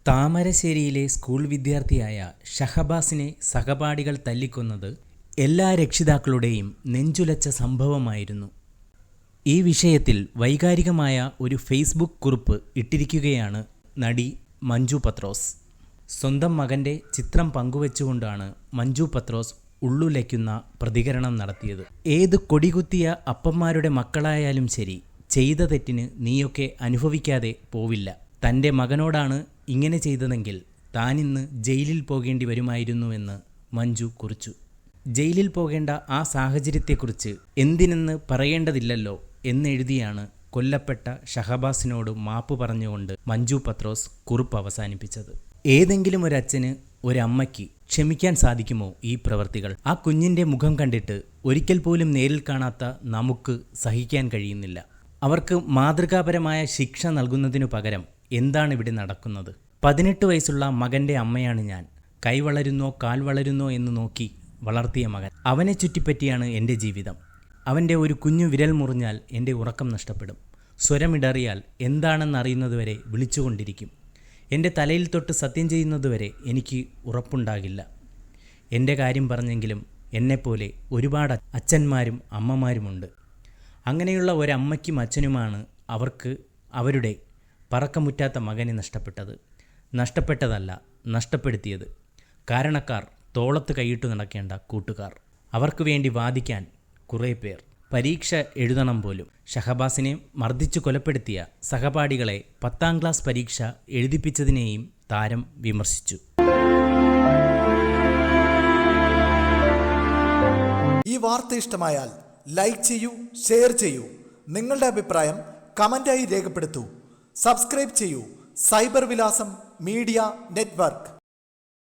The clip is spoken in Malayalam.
താമരശ്ശേരിയിലെ സ്കൂൾ വിദ്യാർത്ഥിയായ ഷഹബാസിനെ സഹപാഠികൾ തല്ലിക്കൊന്നത് എല്ലാ രക്ഷിതാക്കളുടെയും നെഞ്ചുലച്ച സംഭവമായിരുന്നു. ഈ വിഷയത്തിൽ വൈകാരികമായ ഒരു ഫേസ്ബുക്ക് കുറിപ്പ് ഇട്ടിരിക്കുകയാണ് നടി മഞ്ജു പത്രോസ്. സ്വന്തം മകൻ്റെ ചിത്രം പങ്കുവച്ചുകൊണ്ടാണ് മഞ്ജു പത്രോസ് ഉള്ളുലയ്ക്കുന്ന പ്രതികരണം നടത്തിയത്. ഏത് കൊടികുത്തിയ അപ്പന്മാരുടെ മക്കളായാലും ശരി, ചെയ്ത തെറ്റിന് നീയൊക്കെ അനുഭവിക്കാതെ പോവില്ല. തൻ്റെ മകനോടാണ് ഇങ്ങനെ ചെയ്തതെങ്കിൽ താനിന്ന് ജയിലിൽ പോകേണ്ടി വരുമായിരുന്നുവെന്ന് മഞ്ജു കുറിച്ചു. ജയിലിൽ പോകേണ്ട ആ സാഹചര്യത്തെക്കുറിച്ച് എന്തിനെന്ന് പറയേണ്ടതില്ലല്ലോ എന്നെഴുതിയാണ് കൊല്ലപ്പെട്ട ഷഹബാസിനോട് മാപ്പ് പറഞ്ഞുകൊണ്ട് മഞ്ജു പത്രോസ് കുറിപ്പ് അവസാനിപ്പിച്ചത്. ഏതെങ്കിലും ഒരച്ഛന് ഒരമ്മയ്ക്ക് ക്ഷമിക്കാൻ സാധിക്കുമോ ഈ പ്രവൃത്തികൾ? ആ കുഞ്ഞിൻ്റെ മുഖം കണ്ടിട്ട് ഒരിക്കൽ പോലും നേരിൽ കാണാത്ത നമുക്ക് സഹിക്കാൻ കഴിയുന്നില്ല. അവർക്ക് മാതൃകാപരമായ ശിക്ഷ നൽകുന്നതിനു പകരം എന്താണ് ഇവിടെ നടക്കുന്നത്? 18 വയസ്സുള്ള മകൻ്റെ അമ്മയാണ് ഞാൻ. കൈ വളരുന്നോ കാൽ വളരുന്നോ എന്ന് നോക്കി വളർത്തിയ മകൻ. അവനെ ചുറ്റിപ്പറ്റിയാണ് എൻ്റെ ജീവിതം. അവൻ്റെ ഒരു കുഞ്ഞു വിരൽ മുറിഞ്ഞാൽ എൻ്റെ ഉറക്കം നഷ്ടപ്പെടും. സ്വരമിടറിയാൽ എന്താണെന്നറിയുന്നതുവരെ വിളിച്ചുകൊണ്ടിരിക്കും. എൻ്റെ തലയിൽ തൊട്ട് സത്യം ചെയ്യുന്നതുവരെ എനിക്ക് ഉറപ്പുണ്ടാകില്ല. എൻ്റെ കാര്യം പറഞ്ഞെങ്കിലും എന്നെപ്പോലെ ഒരുപാട് അച്ഛന്മാരും അമ്മമാരുമുണ്ട്. അങ്ങനെയുള്ള ഒരമ്മയ്ക്കും അച്ഛനുമാണ് അവർക്ക് അവരുടെ പറക്കമുറ്റാത്ത മകനെ നഷ്ടപ്പെട്ടതല്ല, നഷ്ടപ്പെടുത്തിയത്. കാരണക്കാർ തോളത്ത് കൈയിട്ടു നടക്കേണ്ട കൂട്ടുകാർ. അവർക്ക് വേണ്ടി വാദിക്കാൻ കുറേ പേർ. പരീക്ഷ എഴുതണം പോലും. ഷഹബാസിനെ മർദ്ദിച്ചു കൊലപ്പെടുത്തിയ സഹപാഠികളെ 10ാം ക്ലാസ് പരീക്ഷ എഴുതിപ്പിച്ചതിനെയും താരം വിമർശിച്ചു. ഈ വാർത്ത ഇഷ്ടമായാൽ ലൈക്ക് ചെയ്യൂ, ഷെയർ ചെയ്യൂ. നിങ്ങളുടെ അഭിപ്രായം കമൻ്റായി രേഖപ്പെടുത്തൂ. സബ്സ്ക്രൈബ് ചെയ്യൂ. സൈബർ വിലാസം മീഡിയ നെറ്റ്വർക്ക്.